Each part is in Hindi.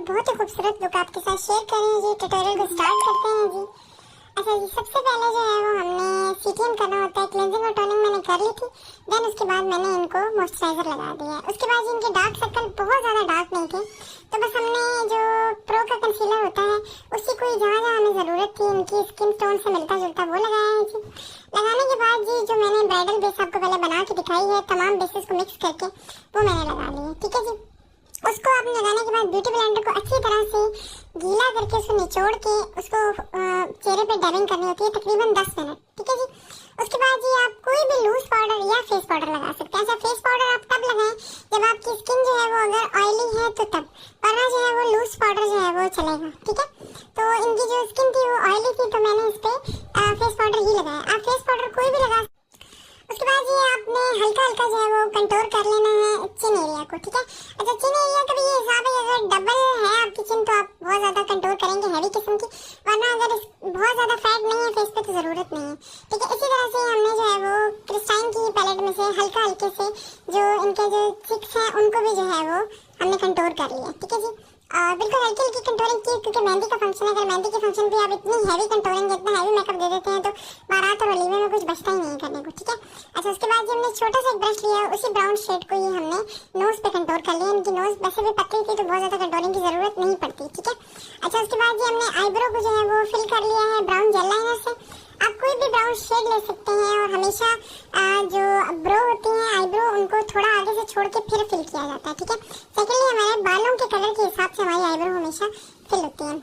बहुत ही खूबसूरत लुक आपके साथ शेयर कर रहे हैं जी। ट्यूटोरियल को स्टार्ट करते हैं जी। अच्छा जी, सबसे पहले जो है वो हमने सीटीएम करना होता है। क्लेंजिंग और टोनिंग मैंने कर ली थी, देन उसके बाद मैंने इनको मॉइस्चराइजर लगा दिया। उसके बाद इनके डार्क सर्कल बहुत ज़्यादा डार्क नहीं थे, तो बस हमने जो प्रो का कंसीलर होता है उसकी कोई जहाँ जहाँ हमें ज़रूरत थी इनकी स्किन टोन से मिलता जुलता वो लगाया है जी। लगाने के बाद जी जो मैंने ब्राइडल बेस आपको पहले बना के दिखाई है, तमाम बेसेस को मिक्स करके वो मैंने लगा लिए। ठीक है जी, उसको आपने लगाने के बाद ब्यूटी ब्लेंडर को अच्छी तरह से गीला करके उसको निचोड़ के उसको चेहरे पे डबिंग करनी होती है तकरीबन 10 मिनट। ठीक है जी, उसके बाद जी आप कोई भी लूज पाउडर या फेस पाउडर लगा सकते हैं। अच्छा, फेस पाउडर आप तब लगाएं जब आपकी स्किन जो है वो अगर ऑयली है तो तब, वरना जो है वो लूज पाउडर जो है वो चलेगा। ठीक है, तो इनकी जो स्किन थी वो ऑयली थी तो मैंने इस पर फेस पाउडर ही लगाया। आप फेस पाउडर कोई भी लगा। उसके बाद ये आपने हल्का हल्का जो है वो कंटूर कर लेना है चिन एरिया को। ठीक है, अच्छा चिन एरिया का भी ये हिसाब है, अगर डबल है आपकी चिन तो आप बहुत ज़्यादा कंटूर करेंगे हैवी किस्म की, वरना अगर बहुत ज़्यादा फैट नहीं है फेस पे तो ज़रूरत नहीं है। ठीक है, इसी तरह से हमने जो है वो क्रिस्टाइन की पैलेट में से हल्का हल्के से जो इनके जो चिक्स हैं उनको भी जो है वो हमने कंटूर कर लिया। ठीक है जी, बिल्कुल हल्की हल्की कंटूरिंग की, क्योंकि मेहंदी का फंक्शन है। अगर मेहंदी के फंक्शन पे आप इतनी हैवी कंटूरिंग इतना हैवी मेकअप दे देते हैं तो बारात और वलीमे में कुछ बचता ही नहीं करने को। ठीक है, अच्छा उसके बाद हमने छोटा सा एक ब्रश लिया, उसी ब्राउन शेड को ही हमने नोज पे कंटूर कर लिया। इनकी नोज वैसे भी पतली थी तो बहुत ज़्यादा कंटूरिंग की ज़रूरत नहीं पड़ती। ठीक है, अच्छा उसके बाद हमने आईब्रो को जो है वो फिल कर लिया है ब्राउन जेल लाइनर से। आप कोई भी ब्राउन शेड ले सकते हैं और हमेशा जो ब्रो होती हैं आईब्रो उनको थोड़ा आगे से छोड़ के फिर फिल किया जाता है। ठीक है, सेकेंडली हमारे बालों के कलर के हिसाब से हमारी आईब्रो हमेशा फिल होती है।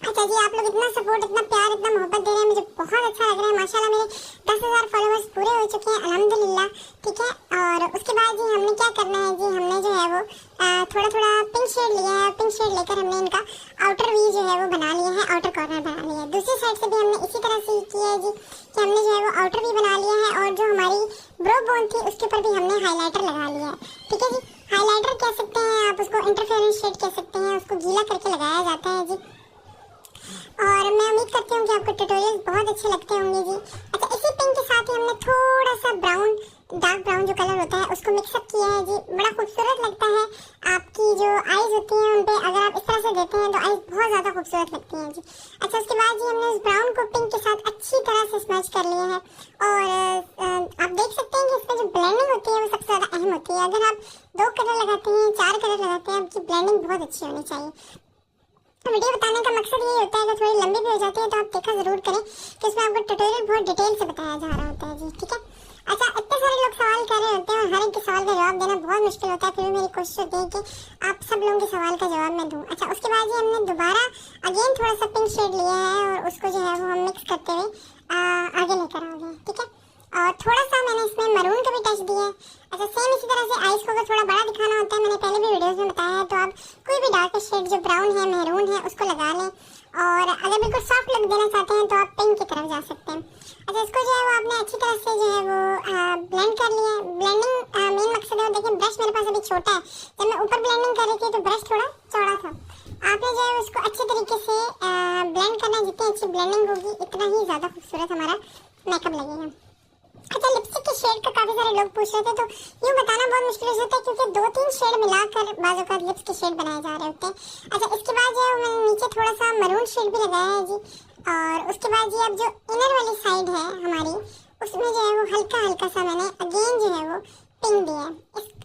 अच्छा जी, आप लोग इतना सपोर्ट, इतना प्यार, इतना मोहब्बत दे रहे हैं, मुझे बहुत अच्छा लग रहा है। माशाल्लाह मेरे 10,000 फॉलोअर्स पूरे हो चुके हैं अल्हम्दुलिल्लाह। ठीक है, और उसके बाद जी हमने क्या करना है जी, हमने जो है वो थोड़ा थोड़ा पिंक शेड लिया है। पिंक शेड लेकर हमने इनका आउटर वी जो है वो बना लिया है, आउटर कॉर्नर बना लिया है। दूसरी साइड से भी हमने इसी तरह से किया है जी कि हमने जो है वो आउटर वी बना लिया है और जो हमारी ब्रो बोन थी उसके ऊपर भी हमने हाईलाइटर लगा लिया है। ठीक है जी, हाईलाइटर कह सकते हैं आप उसको, इंटरफेरेंस शेड कह सकते हैं, उसको गीला करके लगाया जाता है जी। और मैं उम्मीद करती हूँ कि आपको ट्यूटोरियल बहुत अच्छे लगते होंगे जी। अच्छा, इसी पिंक के साथ ही हमने थोड़ा सा ब्राउन, डार्क ब्राउन जो कलर होता है उसको मिक्सअप किया है जी। बड़ा खूबसूरत लगता है। आपकी जो आईज होती हैं उन पे अगर आप इस तरह से देते हैं तो आईज बहुत ज़्यादा खूबसूरत लगती हैं जी। अच्छा, उसके बाद जी हमने उस ब्राउन को पिंक के साथ अच्छी तरह से स्मैच कर लिया है और आप देख सकते हैं कि इसमें जो ब्लेंडिंग होती है वो सबसे ज़्यादा अहम होती है। अगर आप 2 कलर लगाते हैं, 4 कलर लगाते हैं, आपकी ब्लेंडिंग बहुत अच्छी होनी चाहिए। तो वीडियो बताने का मकसद ये होता है कि थोड़ी लंबी भी हो जाती है तो आप देखा जरूर करें कि इसमें आपको ट्यूटोरियल बहुत डिटेल से बताया जा रहा होता है जी। ठीक है, अच्छा इतने सारे लोग सवाल कर रहे होते हैं और हर एक के सवाल का जवाब देना बहुत मुश्किल होता है, फिर भी मेरी कोशिश होती है कि आप सब लोगों के सवाल का जवाब मैं दूँ। अच्छा, उसके बाद जी हमने दोबारा अगेन थोड़ा सा पिंक शेड लिया है और उसको जो है वो हम मिक्स करते हुए आगे लेकर आ गए। ठीक है, और थोड़ा सा मैंने इसमें मरून का भी टच दिया है। अच्छा, सेम इसी तरह से आइस को अगर थोड़ा बड़ा दिखाना होता है, मैंने पहले भी वीडियोस में बताया है, तो आप कोई भी डार्क शेड जो ब्राउन है, मेहरून है, उसको लगा लें। और अगर बिल्कुल सॉफ्ट लुक देना चाहते हैं तो आप पिंक की तरफ जा सकते हैं। अच्छा, इसको जो है वो आपने अच्छी तरह से जो है वो ब्लेंड कर लिया है। ब्लेंडिंग मेन मकसद है, देखिए ब्रश मेरे पास अभी छोटा है, जब मैं ऊपर ब्लेंडिंग कर रही थी तो ब्रश थोड़ा चौड़ा था। आपने जो है उसको अच्छे तरीके से ब्लेंड करना है। जितनी अच्छी ब्लेंडिंग होगी इतना ही ज़्यादा खूबसूरत हमारा मेकअप लगेगा। अच्छा, लिपस्टिक के शेड का काफी सारे लोग पूछ रहे थे, तो यूँ बताना बहुत मुश्किल हो जाता है क्योंकि 2-3 शेड मिलाकर बाजू का लिप्स के शेड बनाए जा रहे होते हैं। अच्छा, इसके बाद जो है मैंने नीचे थोड़ा सा मरून शेड भी लगाया है जी। और उसके बाद जी अब जो इनर वाली साइड है हमारी, उसमें जो है वो हल्का हल्का सा मैंने अगेन जो है वो पिंक दिया है।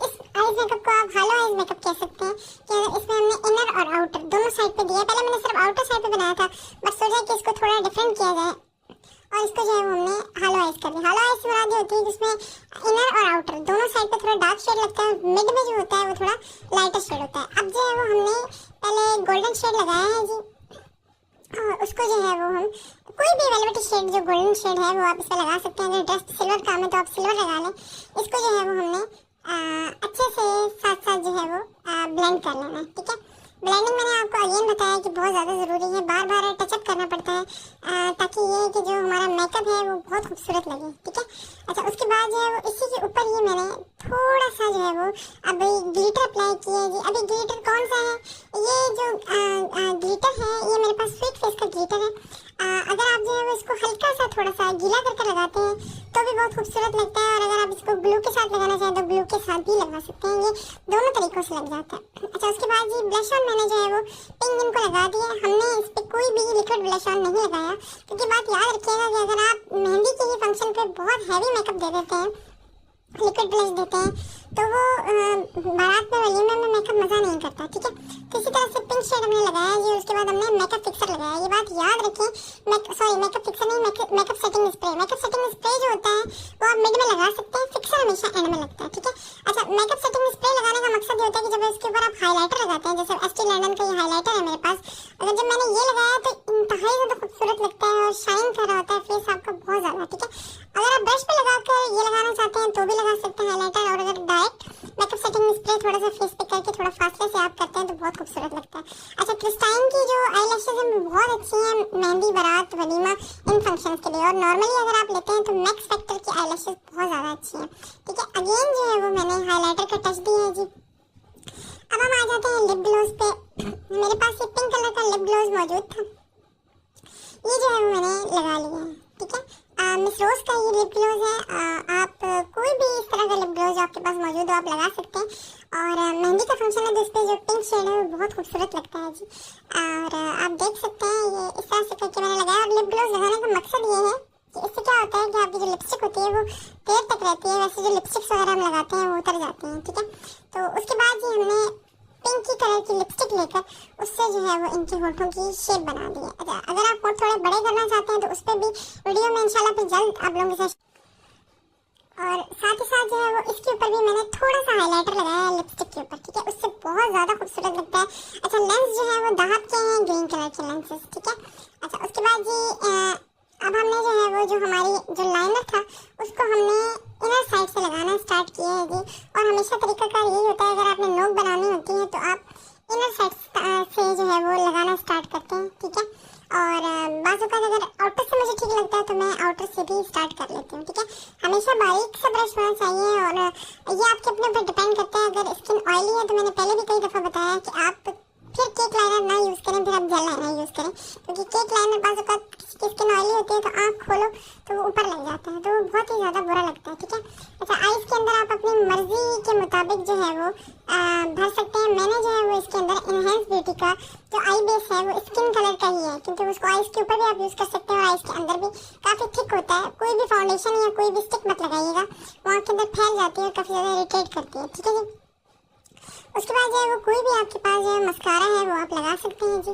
इस आईज मेकअप को आप हालो आईज मेकअप कह सकते हैं कि इसमें हमने इनर और आउटर दोनों साइड पे दिया है। पहले मैंने सिर्फ आउटर साइड पे बनाया था, बट सोचा कि इसको थोड़ा डिफरेंट किया जाए और इसको जो है हमने हालो आइस कर दिया। हालो आइस मुराद होती है जिसमें इनर और आउटर दोनों साइड पे थोड़ा डार्क शेड लगता है, मिड में जो होता है वो थोड़ा लाइटर शेड होता है। अब जो है वो हमने पहले गोल्डन शेड लगाया है जी, और उसको जो है वो हम कोई भी वेलवेटी शेड जो गोल्डन शेड है वो आप इसमें लगा सकते हैं। अगर ड्रेस सिल्वर काम है तो आप सिल्वर लगा लें। इसको जो है वो हमने अच्छे से साथ साथ जो है वो ब्लेंड कर लेना है। ठीक है, ब्लेंडिंग मैंने आपको अगेन बताया कि बहुत ज़्यादा ज़रूरी है, बार बार टचअप करना पड़ता है ताकि ये कि जो हमारा मेकअप है वो बहुत खूबसूरत लगे। ठीक है, अच्छा उसके बाद जो है वो इसी के ऊपर ये मैंने थोड़ा सा जो है वो अभी ग्लिटर अप्लाई किया है जी। अभी ग्लिटर कौन सा है, ये जो ग्लिटर है ये मेरे पास स्वीट फेस का ग्लिटर है। अगर आप जो है वो इसको हल्का सा थोड़ा सा गीला करके लगाते हैं तो भी बहुत खूबसूरत लगता है। और अगर आप इसको ग्लू के साथ लगाना चाहें तो ग्लू के साथ भी लगा सकते हैं, ये दोनों तरीकों से लग जाता है। अच्छा, उसके बाद जी ब्लश ऑन मैंने जो है वो पिंक इनको लगा दिया। हमने इस पर कोई भी लिक्विड ब्लश ऑन नहीं लगाया, क्योंकि बात याद रखिएगा कि अगर आप मेहंदी के ही फंक्शन पे बहुत हैवी मेकअप दे देते हैं, लिक्विड ब्लश देते हैं, तो वो बारात में वलीमे में मेकअप मजा नहीं करता। ठीक है, तो इसी तरह से पिंक शेड हमने लगाया जी। उसके बाद हमने मेकअप फिक्सर लगाया। ये बात याद रखें, मेकअप फिक्सर नहीं, makeup setting spray. Makeup setting spray जो होता है वो आप मिड में लगा सकते हैं, फिक्सर हमेशा एंड में लगता है। ठीक है, अच्छा, मेकअप सेटिंग स्प्रे लगाने का मकसद ये होता है कि जब इसके ऊपर आप हाईलाइटर लगाते हैं, जैसे एस्टी लैंडन का ये हाईलाइटर है मेरे पास, अगर जब मैंने ये लगाया तो इंतहाई ज़्यादा खूबसूरत लगता है और शाइन कर रहा होता है फेस आपका बहुत ज़्यादा। ठीक है, अगर आप ब्रश पे लगाकर ये लगाना चाहते हैं तो भी लगा सकते हैं हाईलाइटर, और अगर डायरेक्ट मेकअप सेटिंग स्प्रे थोड़ा सा फेस पे करके थोड़ा फासले से आप करते हैं तो बहुत खूबसूरत लगता है। अच्छा, क्रिस्टाइन की जो आई लैशेज हैं बहुत अच्छी हैं मेहंदी, बारात, वलीमा, इन फंक्शंस के लिए। और नॉर्मली अगर आप लेते हैं तो मैक्स फैक्टर की आई लैशेज बहुत ज़्यादा अच्छी हैं। ठीक है, अगेन जो है वो मैंने हाईलाइटर का टच दिया है जी। अब हम आ जाते हैं लिप ग्लोज पे। मेरे पास ये पिंक कलर का लिप ग्लोज मौजूद था, ये जो है वो मैंने लगा लिया है। ठीक है, मिस रोज का ये लिप ग्लोज है। आप कोई भी इस तरह का लिप ग्लोज आपके पास मौजूद हो आप लगा सकते हैं। और मेहंदी का फंक्शन है तो इस पर जो पिंक शेड है वो बहुत खूबसूरत लगता है जी। और आप देख सकते हैं ये इस तरह से करके मैंने लगाया। और लिप ग्लोज लगाने का मकसद ये है कि इससे क्या होता है कि आपकी जो लिपस्टिक होती है वो देर तक रहती है, वैसे जो लिपस्टिक्स वगैरह हम लगाते हैं वो उतर जाते हैं। ठीक है, तो उसके बाद जी हमने पिंक की कलर की लिपस्टिक लेकर उससे जो है वो इनके होठों की शेप बना दी है। अच्छा, अगर आप होठ थोड़े बड़े करना चाहते हैं तो उस पर भी वीडियो में इंशाल्लाह फिर जल्द आप लोगों के साथ। और साथ ही साथ जो है वो इसके ऊपर भी मैंने थोड़ा सा हाईलाइटर लगाया है लिपस्टिक के ऊपर। ठीक है, उससे बहुत ज़्यादा खूबसूरत लगता है। अच्छा, लेंस जो है वो दाहब के हैं, ग्रीन कलर के लेंसेज। ठीक है, अच्छा, उसके बाद जी अब हमने जो है वो जो हमारी जो लाइनर था उसको हमने इनर साइड से लगाना स्टार्ट किया है जी। और हमेशा तरीकाकार यही होता है, अगर आपने नोक बनानी होती है तो आप इनर साइड से जो है वो लगाना स्टार्ट करते हैं। ठीक है, और बाज़ औक़ात अगर आउटर से मुझे ठीक लगता है तो मैं आउटर से भी स्टार्ट कर लेती हूँ। ठीक है, हमेशा बारीक सा ब्रश होना चाहिए और ये आपके अपने ऊपर डिपेंड करता है। अगर स्किन ऑयली है तो मैंने पहले भी कई दफ़ा बताया कि आप फिर केक लाइनर ना यूज़ करें, फिर आप जेल लाइनर यूज़ करें, क्योंकि केक लाइनर बाज़ औक़ात किसी की स्किन ऑयली होती है तो आँख खोलो तो वो ऊपर लग जाता है, तो वो बहुत ही ज़्यादा बुरा लगता है। ठीक है, अच्छा, आइज़ के अंदर आप अपनी मर्जी के मुताबिक जो है वो भर सकते हैं। मैंने जो है वो इसके अंदर इनहेंस ब्यूटी का जो आई बेस है वो स्किन कलर का ही है, क्योंकि उसको आइज़ के ऊपर भी आप यूज़ कर सकते हैं और आइज़ के अंदर भी काफ़ी थिक होता है। कोई भी फाउंडेशन या कोई भी स्टिक मत लगाइएगा, वो आँख के अंदर फैल जाती है और काफ़ी ज़्यादा इरिटेट करती है। ठीक है जी, उसके बाद जो है वो कोई भी आपके पास जो है मस्कारा है वो आप लगा सकते हैं जी।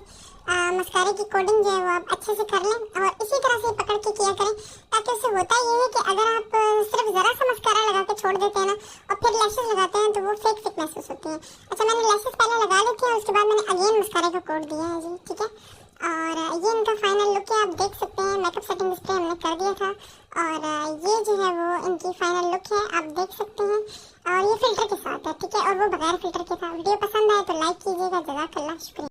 मस्कारे की कोडिंग जो है वो आप अच्छे से कर लें और इसी तरह से पकड़ के किया करें, ताकि उससे होता ये है कि अगर आप सिर्फ ज़रा सा मस्कारा लगा के छोड़ देते हैं ना और फिर लैशेस लगाते हैं तो वो फेक महसूस होती हैं। अच्छा, मैंने लैशेस पहले लगा ली थी और उसके बाद मैंने अगेन मस्कारे का कोड दिया है जी। ठीक है, और ये इनका फाइनल लुक है, आप देख सकते हैं। मेकअप सेटिंग स्प्रे हमने कर दिया था और ये जो है वो इनकी फाइनल लुक है, आप देख सकते हैं। और ये फिल्टर के साथ है। ठीक है, और वो बगैर फिल्टर के था। वीडियो पसंद आए तो लाइक कीजिएगा। जज़ाकल्लाह, शुक्रिया।